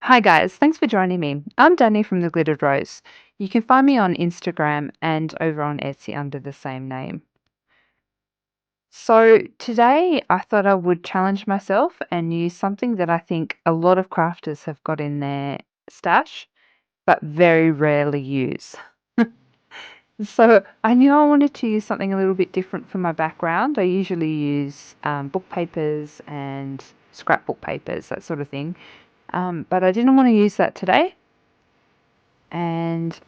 Hi guys, thanks for joining me. I'm Danny from The Glittered Rose. You can find me on Instagram and over on Etsy under the same name. So today I thought I would challenge myself and use something that I think a lot of crafters have got in their stash, but very rarely use. So I knew I wanted to use something a little bit different for my background. I usually use book papers and scrapbook papers, that sort of thing. But I didn't want to use that today. And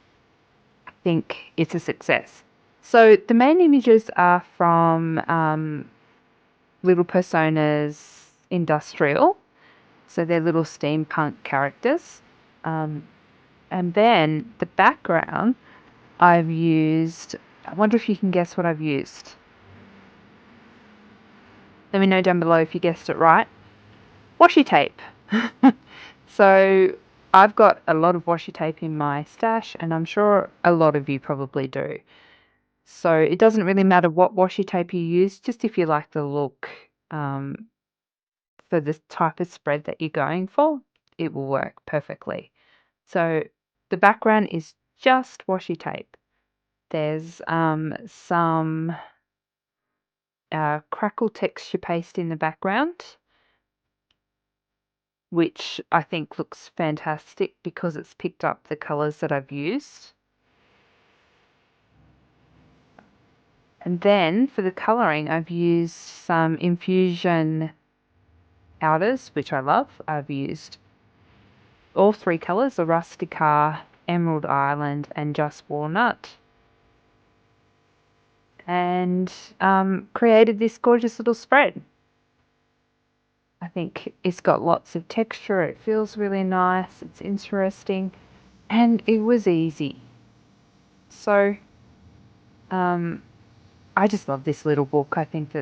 think it's a success. So the main images are from Little Personas Industrial. So they're little steampunk characters. Um, and then the background I've used, I wonder if you can guess what I've used. Let me know down below if you guessed it right. Washi tape. So I've got a lot of washi tape in my stash, and I'm sure a lot of you probably do. So it doesn't really matter what washi tape you use, just if you like the look um, for the type of spread that you're going for, it will work perfectly. So the background is just washi tape. There's some crackle texture paste in the background, which I think looks fantastic because it's picked up the colours that I've used. And then for the colouring, I've used some Infusion Powders, which I love. I've used all three colours, the Rustica, Emerald Island, and Just Walnut, and created this gorgeous little spread. I think it's got lots of texture, it feels really nice, it's interesting, and it was easy. So um, I just love this little book. I think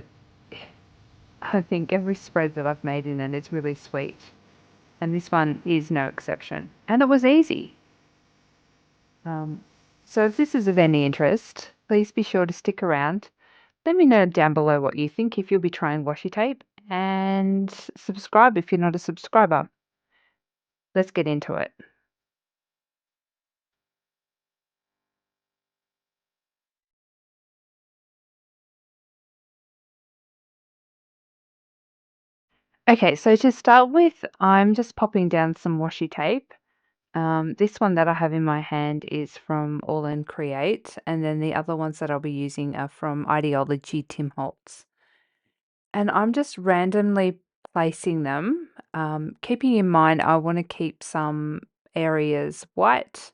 every spread that I've made in it is really sweet. And this one is no exception. And it was easy. Um, so if this is of any interest, please be sure to stick around. Let me know down below what you think if you'll be trying washi tape, and subscribe if you're not a subscriber. Let's get into it. Okay, so to start with, I'm just popping down some washi tape. This one that I have in my hand is from All In Create, and then the other ones that I'll be using are from Ideology Tim Holtz. And I'm just randomly placing them, keeping in mind I want to keep some areas white.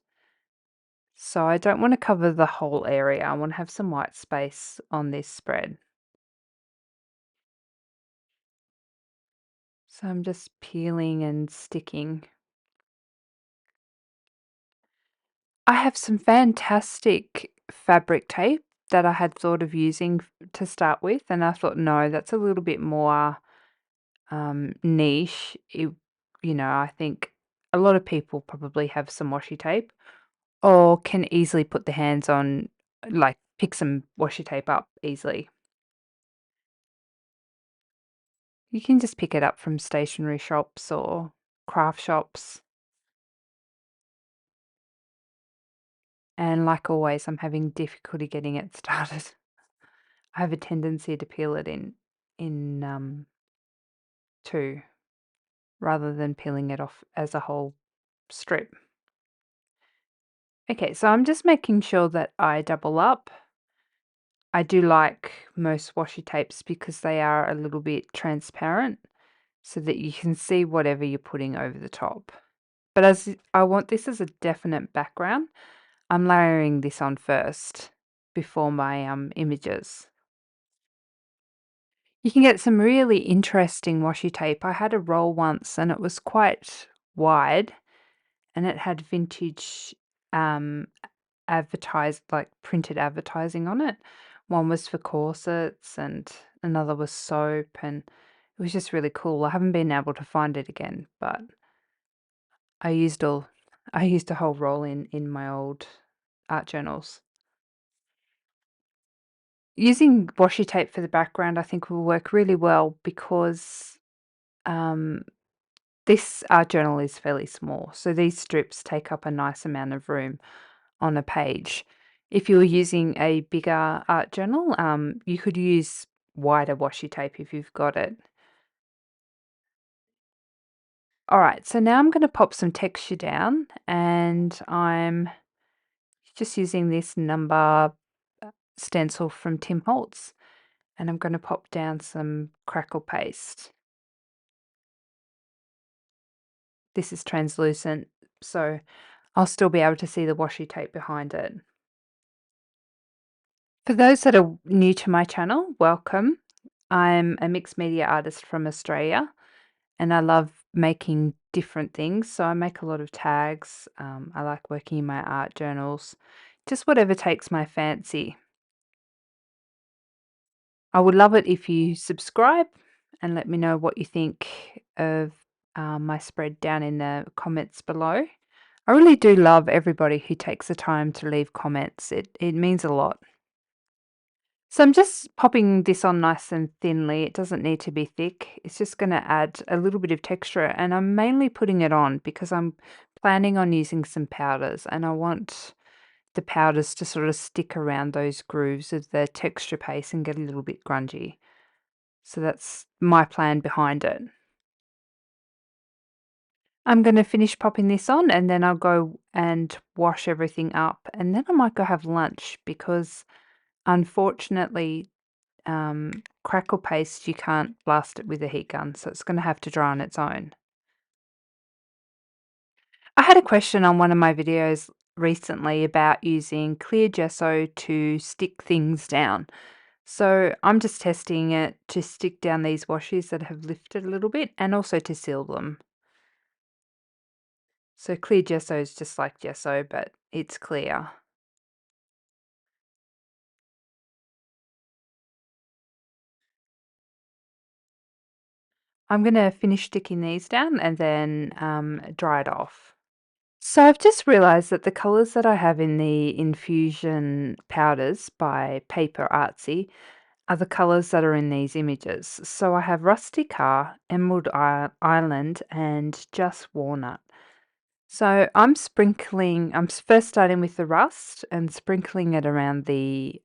So I don't want to cover the whole area. I want to have some white space on this spread. So I'm just peeling and sticking. I have some fantastic fabric tape that I had thought of using to start with, and I thought, no, that's a little bit more niche. I think a lot of people probably have some washi tape or can easily put their hands on, like, pick some washi tape up easily. You can just pick it up from stationery shops or craft shops. And like always, I'm having difficulty getting it started. I have a tendency to peel it in two rather than peeling it off as a whole strip. Okay, so I'm just making sure that I double up. I do like most washi tapes because they are a little bit transparent so that you can see whatever you're putting over the top. But as I want this as a definite background, I'm layering this on first before my images. You can get some really interesting washi tape. I had a roll once and it was quite wide and it had vintage um like printed advertising on it. One was for corsets and another was soap, and it was just really cool. I haven't been able to find it again, but I used all I used a whole roll in my old art journals. Using washi tape for the background I think will work really well because um This art journal is fairly small, so these strips take up a nice amount of room on a page. If you were using a bigger art journal, you could use wider washi tape if you've got it. All right, so now I'm going to pop some texture down, and I'm just using this number stencil from Tim Holtz, and I'm going to pop down some crackle paste. This is translucent, so I'll still be able to see the washi tape behind it. For those that are new to my channel, welcome. I'm a mixed media artist from Australia, and I love making different things. So I make a lot of tags. I like working in my art journals, just whatever takes my fancy. I would love it if you subscribe and let me know what you think of my spread down in the comments below. I really do love everybody who takes the time to leave comments. It means a lot. So I'm just popping this on nice and thinly. It doesn't need to be thick. It's just going to add a little bit of texture, and I'm mainly putting it on because I'm planning on using some powders, and I want the powders to sort of stick around those grooves of the texture paste and get a little bit grungy. So that's my plan behind it. I'm going to finish popping this on, and then I'll go and wash everything up, and then I might go have lunch because unfortunately crackle paste, you can't blast it with a heat gun, so it's going to have to dry on its own. I had a question on one of my videos recently about using clear gesso to stick things down. So I'm just testing it to stick down these washes that have lifted a little bit and also to seal them. So clear gesso is just like gesso, but it's clear. I'm going to finish sticking these down and then dry it off. So I've just realized that the colors that I have in the Infusion Powders by Paper Artsy are the colors that are in these images. So I have Rusty Car, Island, and Just Walnut. So I'm first starting with the rust and sprinkling it around the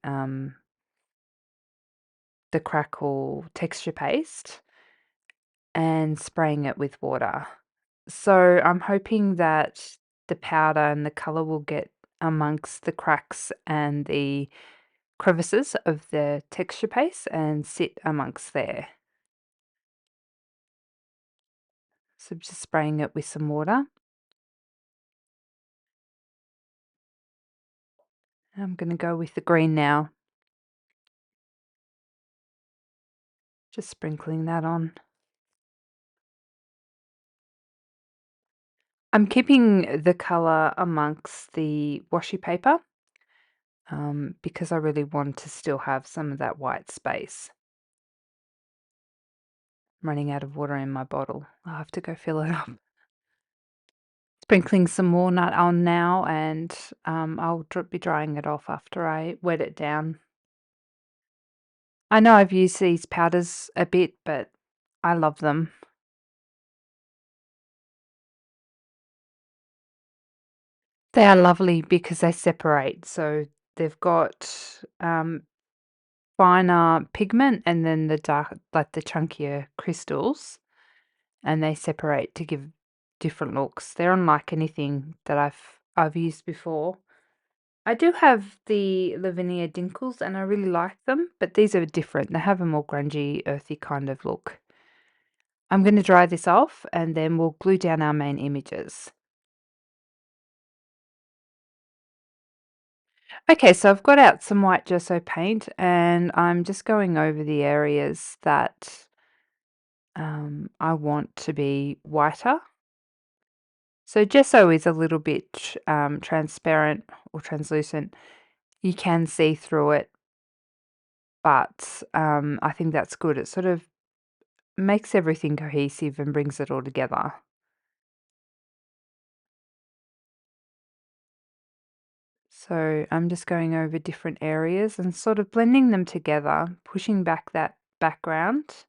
crackle texture paste and spraying it with water. So I'm hoping that the powder and the color will get amongst the cracks and the crevices of the texture paste and sit amongst there. So just spraying it with some water. I'm going to go with the green now. Just sprinkling that on. I'm keeping the color amongst the washi paper because I really want to still have some of that white space. I'm running out of water in my bottle. I'll have to go fill it up. Sprinkling some walnut on now, and I'll be drying it off after I wet it down. I know I've used these powders a bit, but I love them. They are lovely because they separate. So they've got finer pigment and then the dark, like the chunkier crystals, and they separate to give different looks. They're unlike anything that I've used before. I do have the Lavinia Dinkles and I really like them, but these are different. They have a more grungy, earthy kind of look. I'm going to dry this off and then we'll glue down our main images. Okay, so I've got out some white gesso paint and I'm just going over the areas that I want to be whiter. So gesso is a little bit transparent or translucent. You can see through it, but I think that's good. It sort of makes everything cohesive and brings it all together. So I'm just going over different areas and sort of blending them together, pushing back that background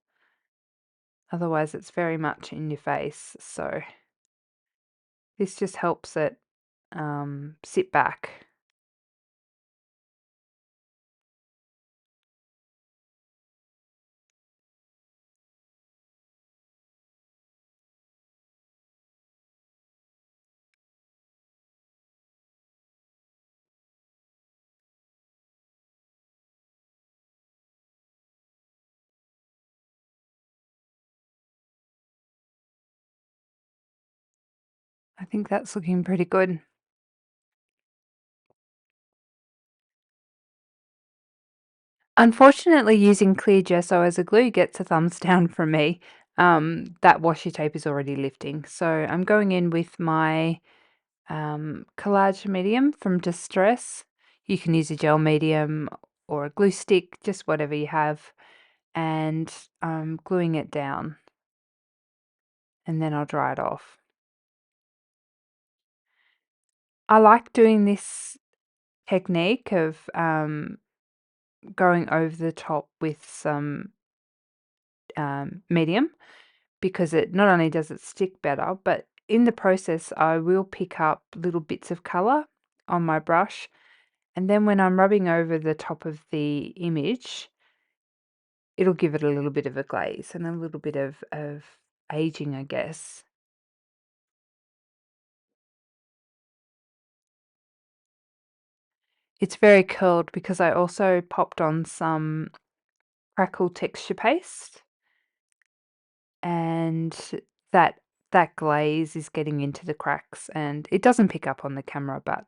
Otherwise, it's very much in your face. So this just helps it sit back. I think that's looking pretty good. Unfortunately, using clear gesso as a glue gets a thumbs down from me. That washi tape is already lifting. So I'm going in with my collage medium from Distress. You can use a gel medium or a glue stick, just whatever you have, and I'm gluing it down, and then I'll dry it off. I like doing this technique of going over the top with some medium, because it not only does it stick better, but in the process I will pick up little bits of color on my brush, and then when I'm rubbing over the top of the image, it'll give it a little bit of a glaze and a little bit of aging, I guess. It's very curled because I also popped on some crackle texture paste, and that that glaze is getting into the cracks, and it doesn't pick up on the camera, but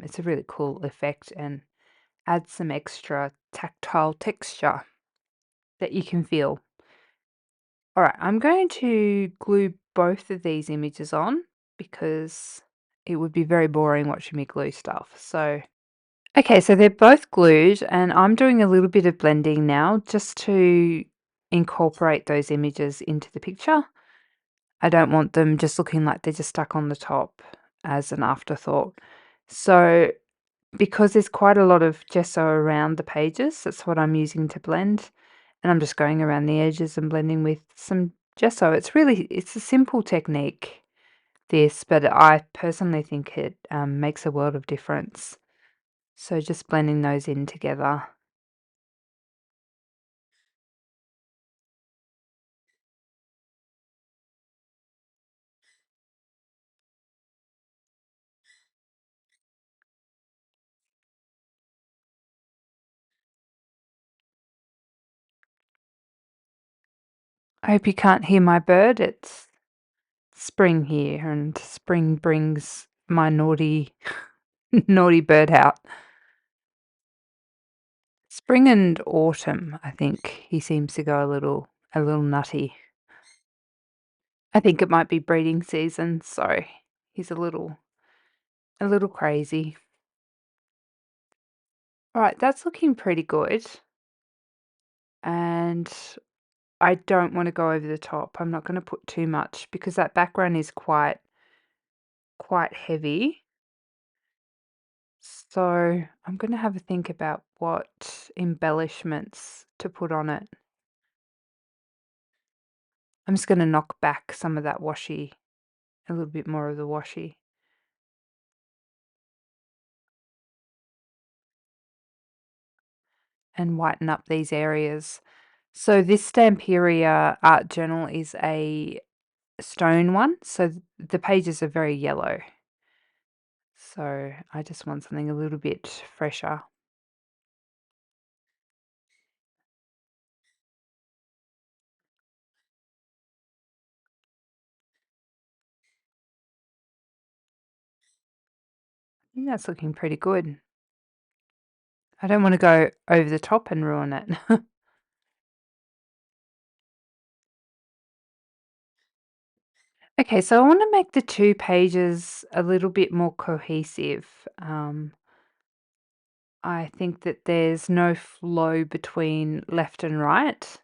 it's a really cool effect and adds some extra tactile texture that you can feel. All right, I'm going to glue both of these images on because it would be very boring watching me glue stuff. So, okay, so they're both glued, and I'm doing a little bit of blending now just to incorporate those images into the picture. I don't want them just looking like they're just stuck on the top as an afterthought. So, because there's quite a lot of gesso around the pages, that's what I'm using to blend. And I'm just going around the edges and blending with some gesso. It's a simple technique, this, but I personally think it makes a world of difference. So just blending those in together. I hope you can't hear my bird. It's spring here, and spring brings my naughty, naughty bird out. Spring and autumn, I think he seems to go a little nutty. I think it might be breeding season, so he's a little crazy. All right, that's looking pretty good. And I don't want to go over the top. I'm not going to put too much because that background is quite heavy. So I'm going to have a think about what embellishments to put on it. I'm just going to knock back some of that washi, a little bit more of the washi, and whiten up these areas. So this Stamperia art journal is a stone one, so the pages are very yellow. So I just want something a little bit fresher. I think that's looking pretty good. I don't want to go over the top and ruin it. Okay, so I want to make the two pages a little bit more cohesive. I think that there's no flow between left and right.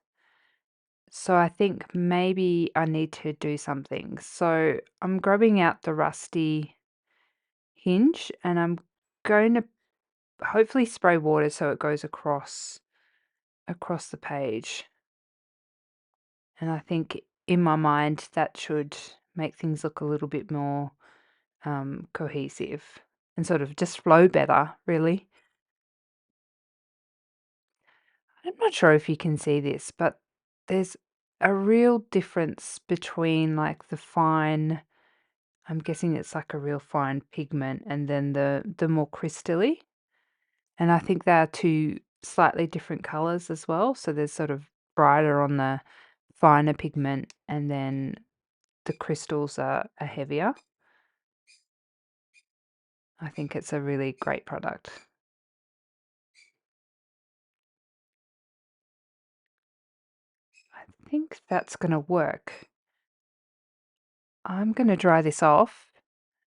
So I think maybe I need to do something. So I'm grabbing out the rusty hinge, and I'm going to hopefully spray water so it goes across the page. And I think in my mind that should make things look a little bit more cohesive and sort of just flow better, really. I'm not sure if you can see this, but there's a real difference between like the fine, I'm guessing it's like a real fine pigment, and then the more crystally. And I think they are two slightly different colors as well. So there's sort of brighter on the finer pigment, and then the crystals are heavier. I think it's a really great product. I think that's going to work. I'm going to dry this off,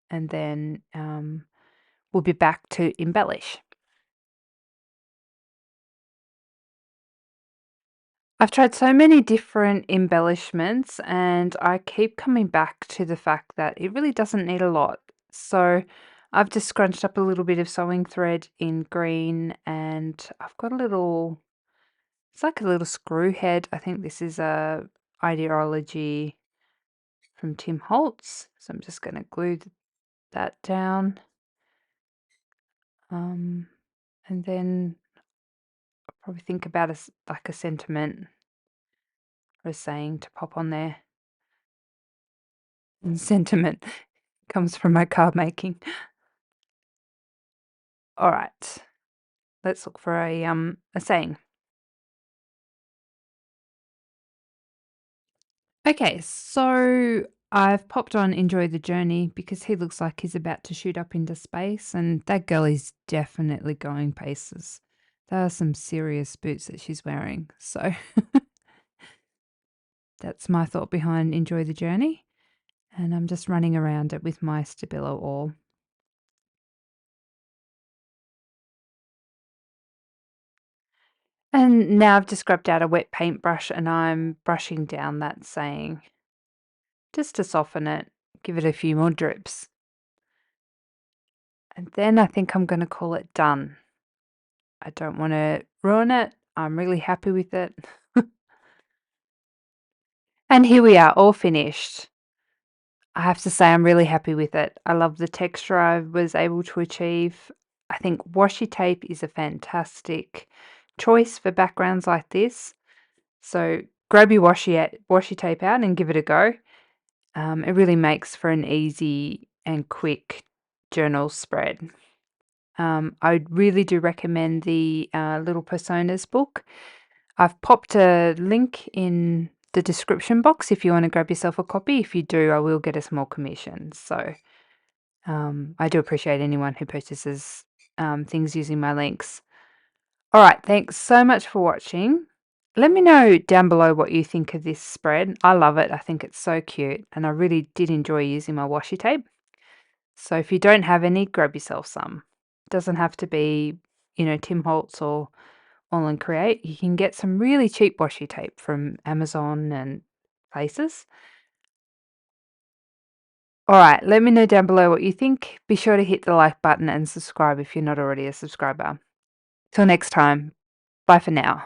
and then we'll be back to embellish. I've tried so many different embellishments, and I keep coming back to the fact that it really doesn't need a lot. So I've just scrunched up a little bit of sewing thread in green, and I've got a little, it's like a little screw head. I think this is a ideology from Tim Holtz. So I'm just going to glue that down. And then I'll probably think about like a sentiment or a saying to pop on there. And sentiment comes from my card making. All right, let's look for a saying. Okay, so I've popped on Enjoy the Journey because he looks like he's about to shoot up into space, and that girl is definitely going paces. There are some serious boots that she's wearing. So that's my thought behind Enjoy the Journey. And I'm just running around it with my Stabilo awl. And now I've just grabbed out a wet paintbrush and I'm brushing down that saying just to soften it, give it a few more drips. And then I think I'm going to call it done. I don't want to ruin it. I'm really happy with it. And here we are, all finished. I have to say I'm really happy with it. I love the texture I was able to achieve. I think washi tape is a fantastic choice for backgrounds like this. So grab your washi tape out and give it a go. It really makes for an easy and quick journal spread. I really do recommend the Little Personas book. I've popped a link in the description box if you want to grab yourself a copy. If you do, I will get a small commission. So I do appreciate anyone who purchases things using my links. All right, thanks so much for watching. Let me know down below what you think of this spread. I love it. I think it's so cute, and I really did enjoy using my washi tape. So if you don't have any, grab yourself some. It doesn't have to be, Tim Holtz or All and Create. You can get some really cheap washi tape from Amazon and places. All right, let me know down below what you think. Be sure to hit the like button and subscribe if you're not already a subscriber. Till next time, bye for now.